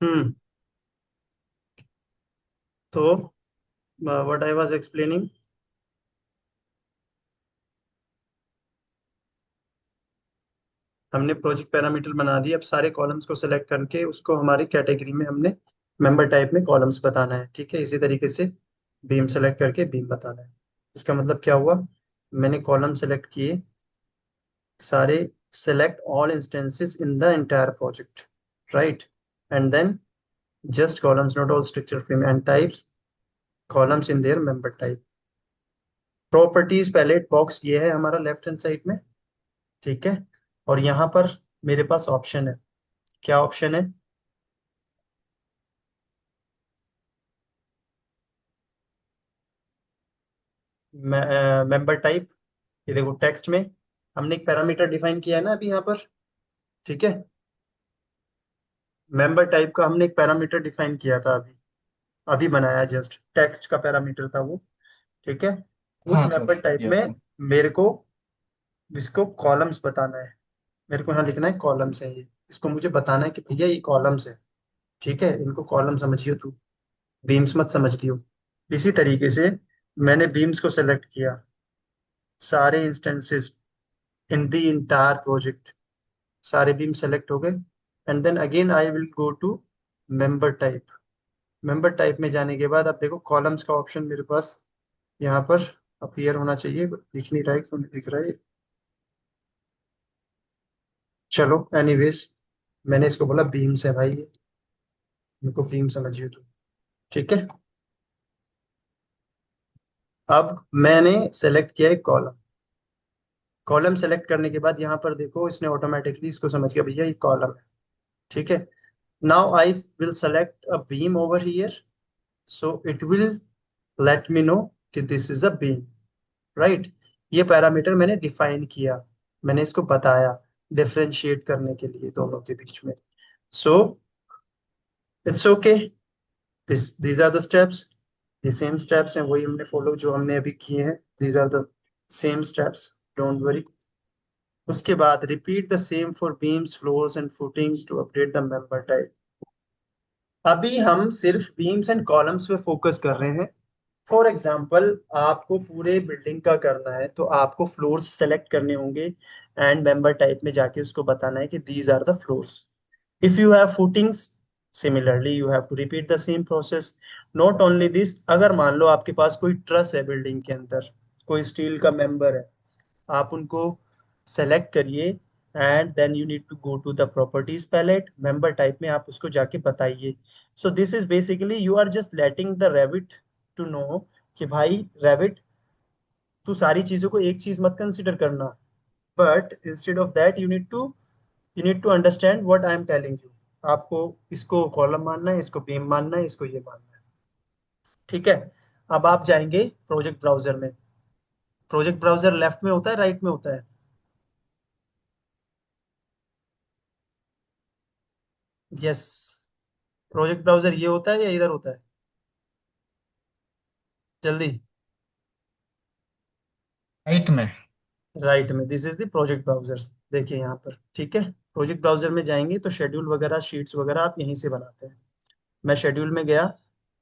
हम्म। तो what I was explaining, हमने project parameter बना दिए। अब सारे कॉलम्स को सेलेक्ट करके उसको हमारी कैटेगरी में हमने मेंबर टाइप में कॉलम्स बताना है। ठीक है, इसी तरीके से बीम सेलेक्ट करके बीम बताना है। इसका मतलब क्या हुआ, मैंने कॉलम सेलेक्ट किए सारे, select all instances in the entire project, right, and then just columns not all structure frame and types columns in their member type. Properties palette box ये है हमारा लेफ्ट हैंड साइड में। ठीक है, और यहाँ पर मेरे पास ऑप्शन है। क्या ऑप्शन है, मेंबर टाइप। ये देखो टेक्स्ट में हमने एक पैरामीटर डिफाइन किया है ना अभी यहाँ पर। ठीक है, मेंबर टाइप का हमने एक पैरामीटर डिफाइन किया था अभी, अभी बनाया जस्ट, टेक्स्ट का पैरामीटर था वो। ठीक है, उस हाँ सर, मेंबर टाइप किया में था। मेरे को इसको कॉलम्स बताना है। मेरे को यहाँ लिखना है कॉलम्स है ये, इसको मुझे बताना है कि भैया ये कॉलम्स है। ठीक है, इनको कॉलम समझियो तू, बीम्स मत समझ लियो। इसी तरीके से मैंने बीम्स को सेलेक्ट किया, सारे instances in the entire project, सारे बीम सेलेक्ट हो गए। And then again I will go to member type. Member type में जाने के बाद अब देखो कॉलम्स का ऑप्शन मेरे पास यहाँ पर अपीयर होना चाहिए, दिख नहीं रहा है, क्यों नहीं दिख रहा है। चलो एनीवेज, मैंने इसको बोला बीम्स है भाई, इनको बीम समझिए तो। ठीक है, अब मैंने सेलेक्ट किया एक कॉलम। कॉलम सेलेक्ट करने के बाद यहाँ पर देखो इसने ऑटोमेटिकली इसको समझ गया भैया ये कॉलम है। ठीक है, now I will select a beam over here, so it will let me know कि this is a beam, right. ये पैरामीटर मैंने डिफाइन किया, मैंने इसको बताया डिफरेंशिएट करने के लिए दोनों के बीच में। So it's okay, this these are the steps, ये सेम स्टेप्स हैं, वही हमने फॉलो जो हमने अभी किए हैं। These are the same steps, don't worry. उसके बाद repeat the same for beams floors and footings to update the member type. अभी हम सिर्फ बीम्स एंड कॉलम्स पे फोकस कर रहे हैं। फॉर एग्जाम्पल आपको पूरे बिल्डिंग का करना है तो आपको फ्लोर्स सेलेक्ट करने होंगे एंड मेंबर टाइप में जाके उसको बताना है कि these are the floors. If you have footings, similarly you have to repeat the same process. Not only this, अगर मान लो आपके पास कोई ट्रस है बिल्डिंग के अंदर, कोई स्टील का मेंबर है, आप उनको सेलेक्ट करिए and then you need to go to the properties palette, member type में आप उसको जाके बताइए। So this is basically you are just letting the Revit to know कि भाई रेविट, तू सारी चीजों को एक चीज मत कंसिडर करना, but instead of that you need to understand what I am telling you. आपको इसको कॉलम मानना है, इसको बीम मानना है, इसको ये मानना है। ठीक है, अब आप जाएंगे प्रोजेक्ट ब्राउजर में। प्रोजेक्ट ब्राउजर लेफ्ट में होता है राइट में होता है? यस, प्रोजेक्ट ब्राउजर ये होता है या इधर होता है? जल्दी। राइट में। राइट में, this is the project browser. देखिए यहाँ पर, ठीक है, प्रोजेक्ट ब्राउजर में जाएंगे तो शेड्यूल वगैरह शीट्स वगैरह आप यहीं से बनाते हैं। मैं शेड्यूल में गया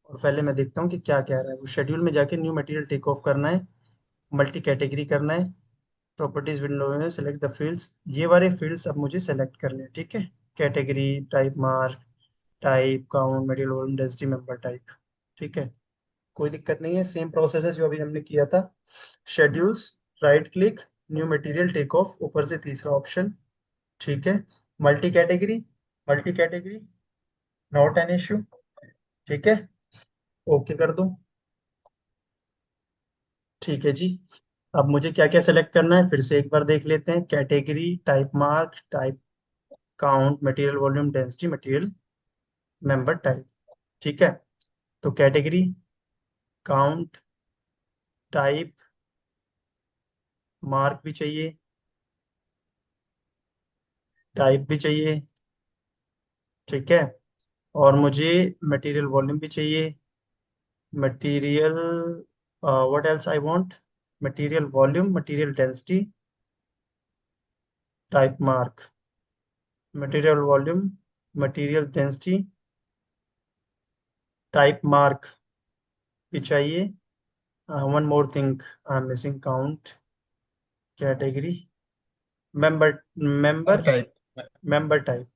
और पहले मैं देखता हूँ कि क्या कह रहा है वो। शेड्यूल में जाके न्यू मटेरियल टेक ऑफ करना है, मल्टी कैटेगरी करना है, प्रॉपर्टीज विंडो में सेलेक्ट द फील्ड्स, ये वाले फील्ड्स अब मुझे सेलेक्ट करने हैं। ठीक है, category, type mark, type, count, material volume, density, member type. ठीक है, कोई दिक्कत नहीं है, सेम प्रोसेस है जो अभी हमने किया था। Schedules, right click, new material take off, ऊपर से तीसरा ऑप्शन। ठीक है, multi category, multi category, not an issue. ठीक है, ओके कर दूं। ठीक है जी, अब मुझे क्या क्या सेलेक्ट करना है फिर से एक बार देख लेते हैं। Category, type mark, type count, material volume, density, material, member type. ठीक है, तो कैटेगरी, काउंट, टाइप, मार्क भी चाहिए, टाइप भी चाहिए। ठीक है, और मुझे मटेरियल वॉल्यूम भी चाहिए, material, what else I want, material volume, material density, type mark, material volume, material density, type mark भी चाहिए। One more thing I am missing, count category, member, member, type. member type.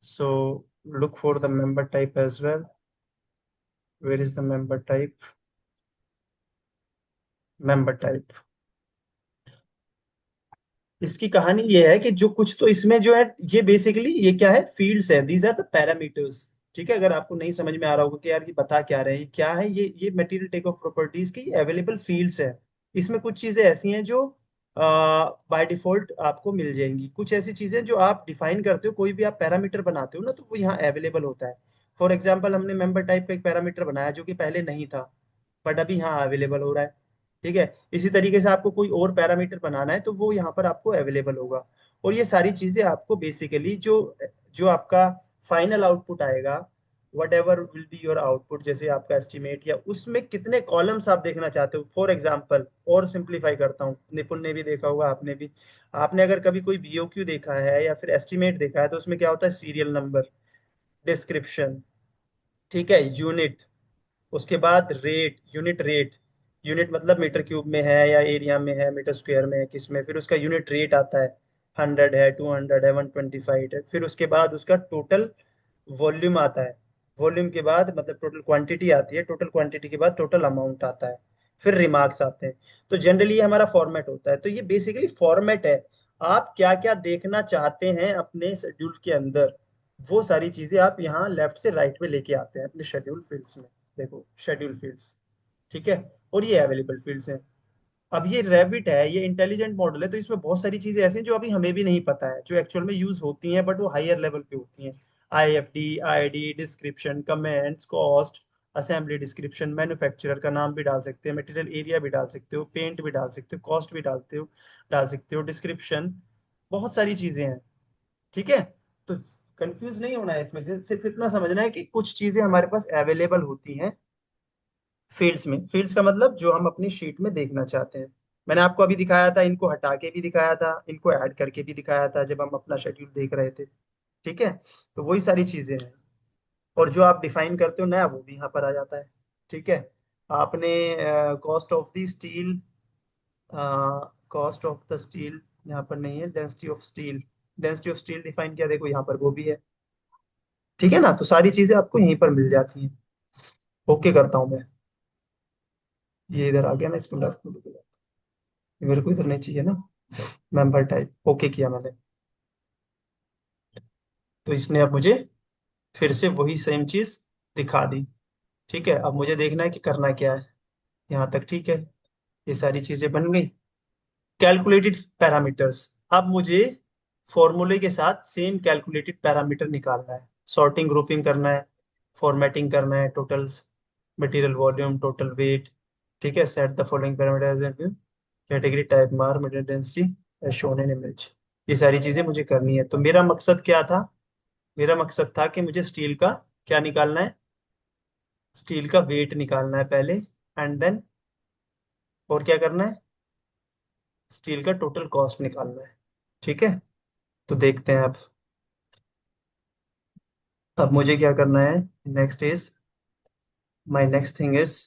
So look for the member type as well. Where is the member type? Member type. इसकी कहानी ये है कि जो कुछ तो इसमें जो है, ये बेसिकली ये क्या है, फील्ड्स है, दीज आर द पैरामीटर्स। ठीक है, अगर आपको नहीं समझ में आ रहा होगा कि यार ये बता क्या रहे हैं, ये क्या है, ये मटेरियल टेक ऑफ प्रॉपर्टीज की अवेलेबल फील्ड्स है। इसमें कुछ चीजें ऐसी हैं जो बाय डिफॉल्ट आपको मिल जाएंगी, कुछ ऐसी चीजें जो आप डिफाइन करते हो, कोई भी आप पैरामीटर बनाते हो ना, तो वो यहाँ अवेलेबल होता है। फॉर एग्जाम्पल हमने मेंबर टाइप का एक पैरामीटर बनाया जो कि पहले नहीं था, बट अभी यहाँ अवेलेबल हो रहा है। ठीक है, इसी तरीके से आपको कोई और पैरामीटर बनाना है तो वो यहाँ पर आपको अवेलेबल होगा। और ये सारी चीजें आपको बेसिकली जो जो आपका फाइनल आउटपुट आएगा, what ever will be your output, जैसे आपका एस्टिमेट, या उसमें कितने कॉलम्स आप देखना चाहते हो। फॉर एग्जाम्पल, और सिंप्लीफाई करता हूँ, निपुण ने भी देखा होगा, आपने भी, आपने अगर कभी कोई बीओक्यू देखा है या फिर एस्टिमेट देखा है, तो उसमें क्या होता है, सीरियल नंबर, डिस्क्रिप्शन, ठीक है, यूनिट, उसके बाद रेट, यूनिट रेट, यूनिट मतलब मीटर क्यूब में है या एरिया में है, मीटर स्क्वायर में है, किस में, फिर उसका यूनिट रेट आता है, 100 है, 200 है, 125 है, फिर उसके बाद उसका टोटल वॉल्यूम आता है, वॉल्यूम के बाद मतलब टोटल क्वांटिटी आती है, टोटल क्वांटिटी के बाद टोटल अमाउंट आता है, फिर रिमार्क्स आते हैं। तो जनरली ये हमारा फॉर्मेट होता है, तो ये बेसिकली फॉर्मेट है। आप क्या क्या देखना चाहते हैं अपने शेड्यूल के अंदर, वो सारी चीजें आप यहाँ लेफ्ट से राइट में लेके आते हैं अपने शेड्यूल फील्ड्स में। देखो शेड्यूल फील्ड्स, ठीक है, और ये अवेलेबल फील्ड्स हैं। अब ये रैबिट है, ये इंटेलिजेंट मॉडल है, तो इसमें बहुत सारी चीजें ऐसी हैं जो अभी हमें भी नहीं पता है, जो एक्चुअल में यूज होती हैं, बट वो हायर लेवल पे होती हैं। IFD, ID, description, comments, cost, assembly description, manufacturer का नाम भी डाल सकते हैं, मटेरियल एरिया भी डाल सकते हो, पेंट भी डाल सकते हो, कॉस्ट भी डाल सकते हो, डिस्क्रिप्शन, बहुत सारी चीजें हैं। ठीक है, तो कंफ्यूज नहीं होना है इसमें, सिर्फ इतना समझना है कि कुछ चीजें हमारे पास अवेलेबल होती हैं फील्ड्स में। फील्ड्स का मतलब जो हम अपनी शीट में देखना चाहते हैं। मैंने आपको अभी दिखाया था, इनको हटा के भी दिखाया था, इनको ऐड करके भी दिखाया था जब हम अपना शेड्यूल देख रहे थे। ठीक है, तो वही सारी चीजें हैं। और जो आप डिफाइन करते हो नया, वो भी यहाँ पर आ जाता है। ठीक है, आपने cost of the steel, cost of the steel यहाँ पर नहीं है, density of steel, density of steel define किया, देखो यहाँ पर वो भी है। ठीक है ना, तो सारी चीजें आपको यहीं पर मिल जाती हैं। ओके करता हूँ मैं, ये इधर आ गया ना, इसको लेफ्ट में लेके जाता हूं। मेरे को इधर नहीं चाहिए ना, मेंबर टाइप ओके किया मैंने। तो इसने अब मुझे फिर से वही सेम चीज दिखा दी। ठीक है, अब मुझे देखना है कि करना क्या है। यहाँ तक ठीक है, ये सारी चीजें बन गई। कैलकुलेटेड पैरामीटर्स, अब मुझे फॉर्मूले के साथ सेम कैलकुलेटेड पैरामीटर निकालना है, सॉर्टिंग, ग्रुपिंग करना है, फॉर्मेटिंग करना है, totals, material volume, total weight. ठीक है, set the following parameters, category, type, मार, material density, shown in image. ये सारी चीजें मुझे करनी है। तो मेरा मकसद क्या था, मेरा मकसद था कि मुझे स्टील का क्या निकालना है, स्टील का वेट निकालना है पहले, एंड देन और क्या करना है, स्टील का टोटल कॉस्ट निकालना है। ठीक है, तो देखते हैं अब मुझे क्या करना है। Next is, my next thing is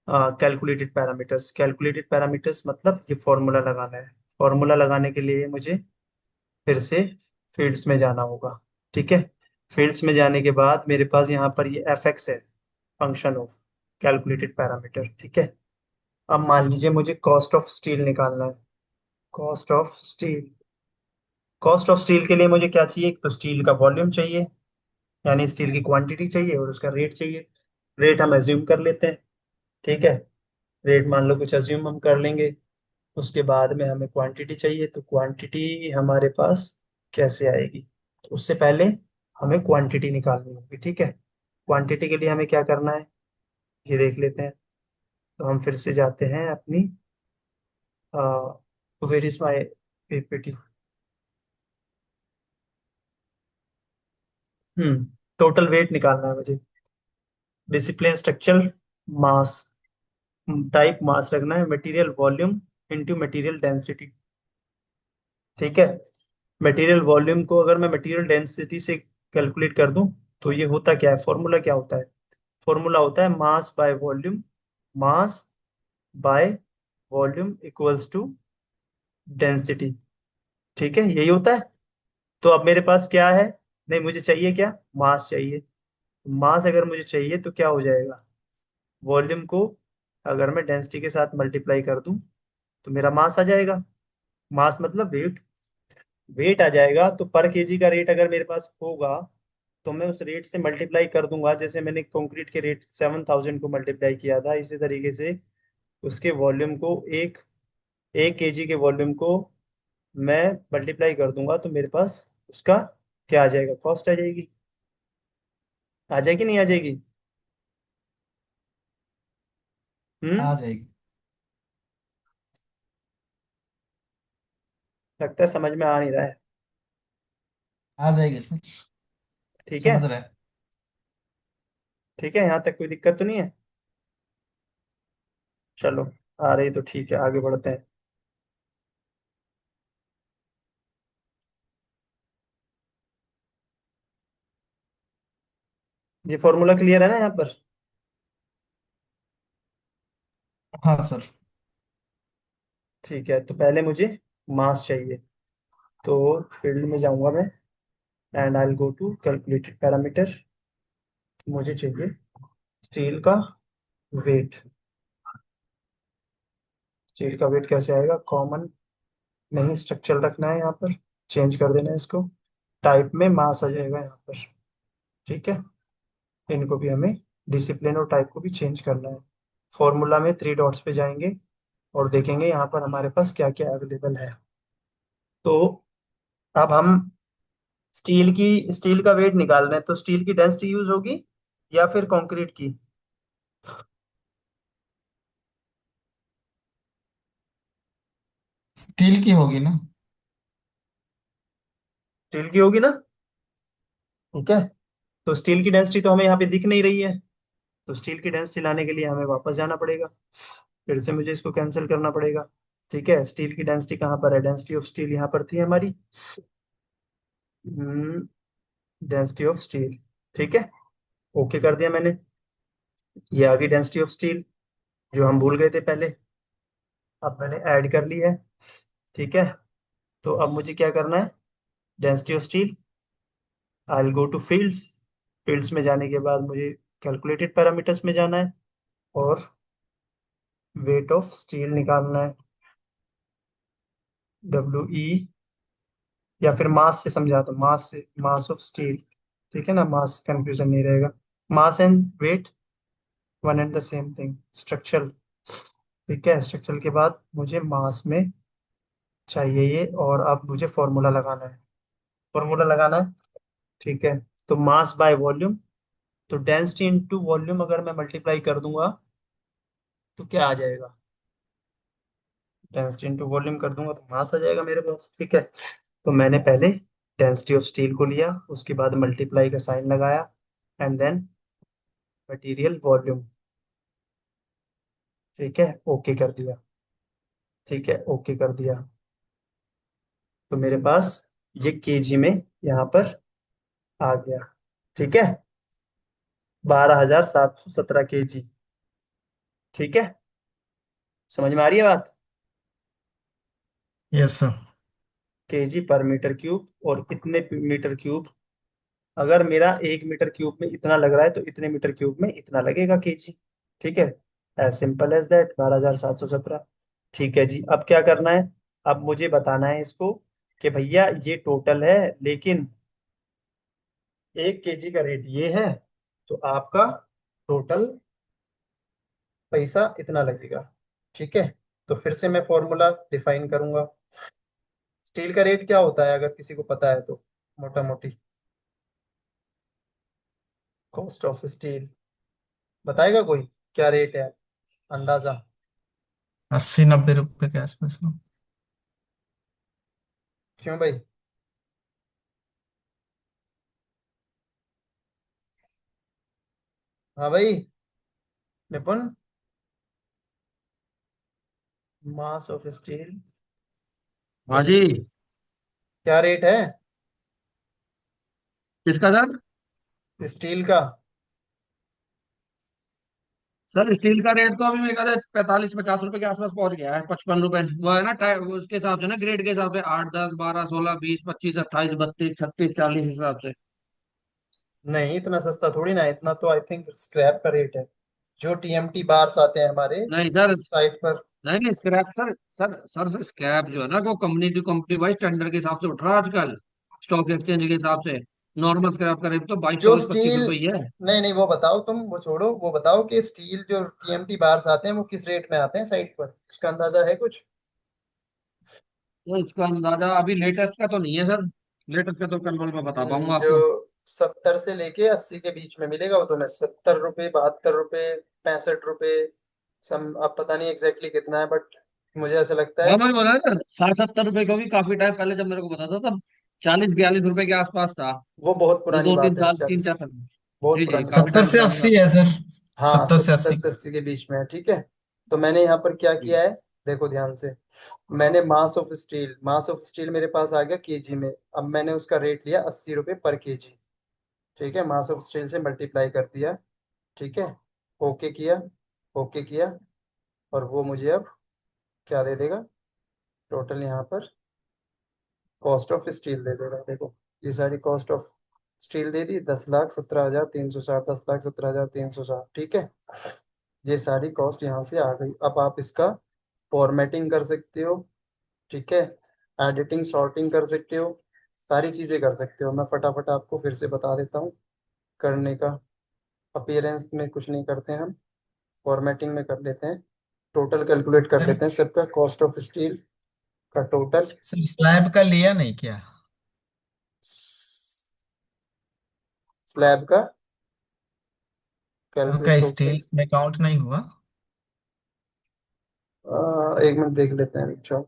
calculated parameters. Calculated parameters मतलब ये फॉर्मूला लगाना है। फॉर्मूला लगाने के लिए मुझे फिर से फील्ड्स में जाना होगा। ठीक है, फील्ड्स में जाने के बाद मेरे पास यहाँ पर ये एफ एक्स है, फंक्शन ऑफ कैलकुलेटेड पैरामीटर। ठीक है, अब मान लीजिए मुझे कॉस्ट ऑफ स्टील निकालना है। Cost of steel, cost of steel के लिए मुझे क्या चाहिए, एक तो स्टील का वॉल्यूम चाहिए, यानी स्टील की क्वांटिटी चाहिए, और उसका रेट चाहिए। रेट हम एज्यूम कर लेते हैं। ठीक है, रेट मान लो कुछ एज्यूम हम कर लेंगे। उसके बाद में हमें क्वांटिटी चाहिए, तो क्वांटिटी हमारे पास कैसे आएगी, तो उससे पहले हमें क्वांटिटी निकालनी होगी। ठीक है, क्वांटिटी के लिए हमें क्या करना है, ये देख लेते हैं। तो हम फिर से जाते हैं अपनी, where is my PPT. Total weight निकालना है मुझे। Discipline, structure, mass, type mass रखना है, material volume into material density. ठीक है, मटेरियल वॉल्यूम को अगर मैं मटेरियल डेंसिटी से कैलकुलेट कर दूं, तो ये होता क्या है, फॉर्मूला क्या होता है? फॉर्मूला होता है mass by volume, mass by volume equals to density. ठीक है, यही होता है। तो अब मेरे पास क्या है, नहीं मुझे चाहिए क्या, मास चाहिए। मास अगर मुझे चाहिए तो क्या हो जाएगा, वॉल्यूम को अगर मैं डेंसिटी के साथ मल्टीप्लाई कर दूं तो मेरा मास आ जाएगा। मास मतलब वेट, वेट आ जाएगा। तो पर केजी का रेट अगर मेरे पास होगा तो मैं उस रेट से मल्टीप्लाई कर दूंगा। जैसे मैंने कंक्रीट के रेट 7,000 को मल्टीप्लाई किया था, इसी तरीके से उसके वॉल्यूम को, एक एक केजी के वॉल्यूम को मैं मल्टीप्लाई कर दूंगा तो मेरे पास उसका क्या आ जाएगा, कॉस्ट आ जाएगी। आ जाएगी नहीं आ जाएगी? हम्म। आ जाएगी। लगता है समझ में आ नहीं रहा है। आ जाएगी सर। ठीक है। समझ रहे हैं। ठीक है, यहाँ तक कोई दिक्कत तो नहीं है? चलो, आ रही तो ठीक है, आगे बढ़ते हैं। ये फॉर्मूला क्लियर है ना यहाँ पर? हाँ सर। ठीक है, तो पहले मुझे मास चाहिए। तो फील्ड में जाऊंगा मैं, and I will go to calculated parameter. मुझे चाहिए स्टील का वेट। स्टील का वेट कैसे आएगा, कॉमन नहीं, स्ट्रक्चरल रखना है यहाँ पर, चेंज कर देना है इसको, टाइप में मास आ जाएगा यहाँ पर। ठीक है, इनको भी हमें, डिसिप्लिन और टाइप को भी चेंज करना है। फॉर्मूला में थ्री डॉट्स पे जाएंगे और देखेंगे यहाँ पर हमारे पास क्या क्या अवेलेबल है। तो अब हम स्टील का वेट निकाल रहे हैं, तो स्टील की डेंसिटी यूज होगी या फिर कंक्रीट की? स्टील की होगी ना। स्टील की होगी ना। ठीक है, तो स्टील की डेंसिटी तो हमें यहाँ पे दिख नहीं रही है, तो स्टील की डेंसिटी लाने के लिए हमें वापस जाना पड़ेगा, फिर से मुझे इसको कैंसिल करना पड़ेगा। ठीक है, स्टील की डेंसिटी कहाँ पर है, डेंसिटी ऑफ स्टील यहाँ पर थी हमारी, डेंसिटी ऑफ स्टील। ठीक है, ओके कर दिया मैंने। ये आ गई डेंसिटी ऑफ स्टील, जो हम भूल गए थे पहले, अब मैंने ऐड कर ली है। ठीक है, तो अब मुझे क्या करना है, density of steel, I will go to fields. Fields में जाने के बाद मुझे कैलकुलेटेड पैरामीटर्स में जाना है और वेट ऑफ स्टील निकालना है, WE, या फिर मास से समझाता हूँ, मास से, मास ऑफ स्टील। ठीक है ना, मास कंफ्यूजन नहीं रहेगा। Mass and weight one and the same thing, structure. ठीक है, स्ट्रक्चर के बाद मुझे मास में चाहिए ये, और अब मुझे फॉर्मूला लगाना है, फॉर्मूला लगाना है। ठीक है, तो मास बाय वॉल्यूम, तो डेंसिटी इनटू वॉल्यूम अगर मैं मल्टीप्लाई कर दूंगा तो क्या आ जाएगा, डेंसिटी इनटू वॉल्यूम कर दूंगा तो मास आ जाएगा मेरे पास। ठीक है, तो मैंने पहले डेंसिटी ऑफ स्टील को लिया, उसके बाद मल्टीप्लाई का साइन लगाया, एंड देन मटेरियल वॉल्यूम। ठीक है, ओके कर दिया। ठीक है, ओके कर दिया। तो मेरे पास ये केजी में यहाँ पर आ गया। ठीक है, 12,717 केजी। ठीक है, समझ में आ रही है बात? Yes sir. केजी पर मीटर क्यूब, और इतने मीटर क्यूब, अगर मेरा 1 मीटर क्यूब में इतना लग रहा है तो इतने मीटर क्यूब में इतना लगेगा केजी। ठीक है, एज सिंपल एज दैट, 12,717। ठीक है जी, अब क्या करना है, अब मुझे बताना है इसको कि भैया ये टोटल है, लेकिन 1 केजी का रेट ये है, तो आपका टोटल पैसा इतना लगेगा। ठीक है, तो फिर से मैं फॉर्मूला डिफाइन करूंगा। स्टील का रेट क्या होता है अगर किसी को पता है तो, मोटा मोटी, कॉस्ट ऑफ स्टील, बताएगा कोई, क्या रेट है, अंदाजा? 80-90 रुपए के आसपास हो। क्यों भाई? हाँ भाई, निपुण, मास ऑफ स्टील हाँ जी। क्या रेट है? किसका सर? स्टील का। सर स्टील का रेट तो अभी मेरे ख्याल 45-50 रुपए के आसपास पहुंच गया है, 55 रुपए। वो है ना उसके हिसाब से ना, ग्रेड के हिसाब से, 8, 10, 12, 16, 20, 25, 28, 32, 33, 40 हिसाब से। नहीं, इतना सस्ता थोड़ी ना है, इतना तो आई थिंक स्क्रैप का रेट है। जो टीएमटी बार्स आते हैं हमारे नहीं सर, साइट पर। नहीं नहीं, स्क्रैप सर, सर स्क्रैप जो है ना, वो company to company wise tender के हिसाब से उठ रहा है आजकल, स्टॉक एक्सचेंज के हिसाब से। नॉर्मल स्क्रैप का रेट तो 22 जो 25 स्टील, रुपए ही है। नहीं नहीं, वो बताओ तुम, वो छोड़ो, वो बताओ कि स्टील जो टीएमटी बार्स आते हैं वो किस रेट में आते हैं साइट पर, उसका अंदाजा है कुछ? तो इसका अंदाजा अभी लेटेस्ट का तो नहीं है सर, लेटेस्ट का तो कल मैं बता पाऊंगा जो आपको। 70 से लेके 80 के बीच में मिलेगा वो तुम्हें, 70 रुपये, 72 रुपये, 65 रुपये। सम अब पता नहीं एग्जैक्टली कितना है, बट मुझे ऐसा लगता है। हाँ, मैं बोला ना, 60-70 रुपए को भी काफी टाइम पहले जब मेरे को पता था तब 40-42 रुपए के आसपास था। वो बहुत जो पुरानी दो तीन बात है, साल तीन 40। चार साल बहुत जी जी, पुरानी काफी बात है। 70 टाइम से पुरानी बात 80 है सर। हाँ, 70 से 70 80 से 80 के बीच में है, ठीक है। तो मैंने यहाँ पर क्या है। किया है, देखो ध्यान से। मैंने मास ऑफ स्टील मेरे पास आ गया केजी में। अब मैंने उसका रेट लिया 80 रुपये पर केजी। ठीक है, मास ऑफ स्टील से मल्टीप्लाई कर दिया। ठीक है, ओके किया, ओके किया। और वो मुझे अब क्या दे देगा, टोटल यहाँ पर कॉस्ट ऑफ स्टील दे देगा। देखो, ये सारी कॉस्ट ऑफ स्टील दे दी, 10,17,360, 10,17,360, ठीक है। ये सारी कॉस्ट यहाँ से आ गई। अब आप इसका फॉर्मेटिंग कर सकते हो, ठीक है, एडिटिंग सॉर्टिंग कर सकते हो, सारी चीज़ें कर सकते हो। मैं फटाफट आपको फिर से बता देता हूँ करने का। अपीयरेंस में कुछ नहीं करते हैं हम, फॉर्मेटिंग में कर लेते हैं। टोटल कैलकुलेट कर सर लेते हैं सबका, कॉस्ट ऑफ स्टील का टोटल। सर स्लैब का लिया नहीं क्या? स्लैब का कैलकुलेट आपका तो स्टील में काउंट नहीं हुआ? एक मिनट देख लेते हैं, अच्छा।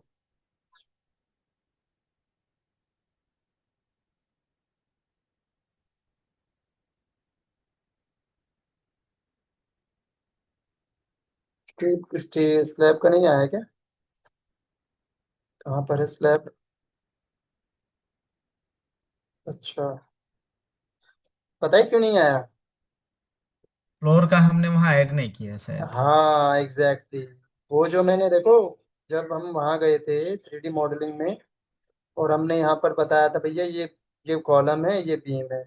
स्ट्रीप स्टील स्लैब का नहीं आया क्या? कहाँ पर है स्लैब? अच्छा, पता है क्यों नहीं आया? फ्लोर का हमने वहां ऐड नहीं किया शायद। हाँ, एग्जैक्टली exactly। वो जो मैंने देखो, जब हम वहाँ गए थे 3D मॉडलिंग में, और हमने यहाँ पर बताया था भैया ये कॉलम है, ये बीम है,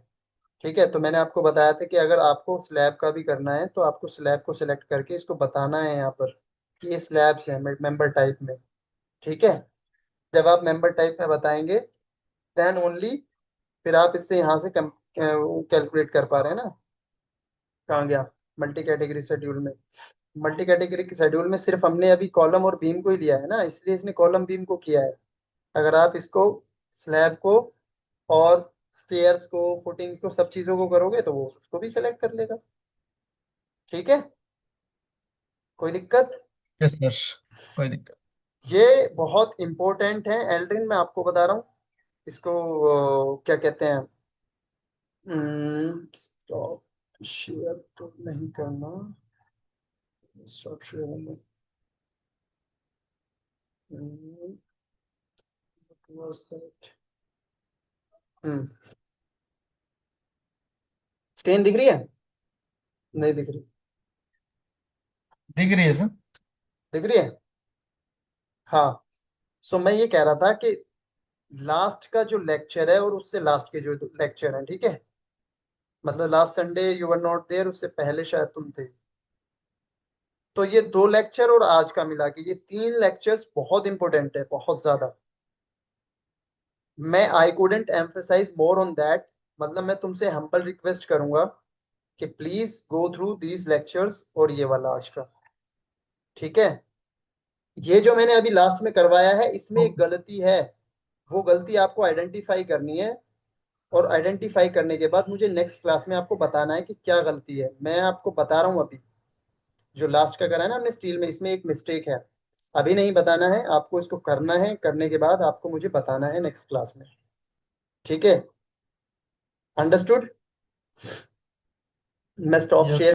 ठीक है। तो मैंने आपको बताया था कि अगर आपको स्लैब का भी करना है तो आपको स्लैब को सिलेक्ट करके इसको बताना है यहाँ पर कि ये स्लैब्स है मेंबर टाइप में, ठीक है। जब आप मेंबर टाइप में बताएंगे, देन ओनली फिर आप इससे यहाँ से कैलकुलेट कर पा रहे हैं ना। कहाँ गया मल्टी कैटेगरी शेड्यूल में? मल्टी कैटेगरी के शेड्यूल में सिर्फ हमने अभी कॉलम और बीम को ही लिया है ना, इसलिए इसने कॉलम बीम को किया है। अगर आप इसको स्लैब को और स्टेयर्स को, फुटिंग्स को, सब चीजों को करोगे तो वो उसको भी सेलेक्ट कर लेगा, ठीक है। कोई दिक्कत? यस सर, कोई दिक्कत। ये बहुत इंपॉर्टेंट है एल्ड्रिन, मैं आपको बता रहा हूँ। इसको क्या कहते हैं, स्टॉप शेयर तो नहीं करना, स्टॉप शेयर। स्क्रीन दिख रही है? नहीं दिख रही? दिख रही है सर। दिख रही है, हाँ। सो मैं ये कह रहा था कि लास्ट का जो लेक्चर है और उससे लास्ट के जो लेक्चर है, ठीक है, मतलब last Sunday you were not there, उससे पहले शायद तुम थे। तो ये दो लेक्चर और आज का मिला के ये तीन लेक्चर्स बहुत इंपॉर्टेंट है, बहुत ज्यादा। मैं I couldn't emphasise more on that. मतलब मैं तुमसे हम्बल रिक्वेस्ट करूंगा कि please go through these lectures और ये वाला आज का, ठीक है। ये जो मैंने अभी लास्ट में करवाया है इसमें एक गलती है, वो गलती आपको आइडेंटिफाई करनी है। और आइडेंटिफाई करने के बाद मुझे नेक्स्ट क्लास में आपको बताना है कि क्या गलती है। मैं आपको बता रहा हूँ अभी, जो लास्ट का करा है ना हमने स्टील में, इसमें एक मिस्टेक है। अभी नहीं बताना है आपको, इसको करना है, करने के बाद आपको मुझे बताना है नेक्स्ट क्लास में, ठीक है। अंडरस्टूड? मैं स्टॉप शेयर यस।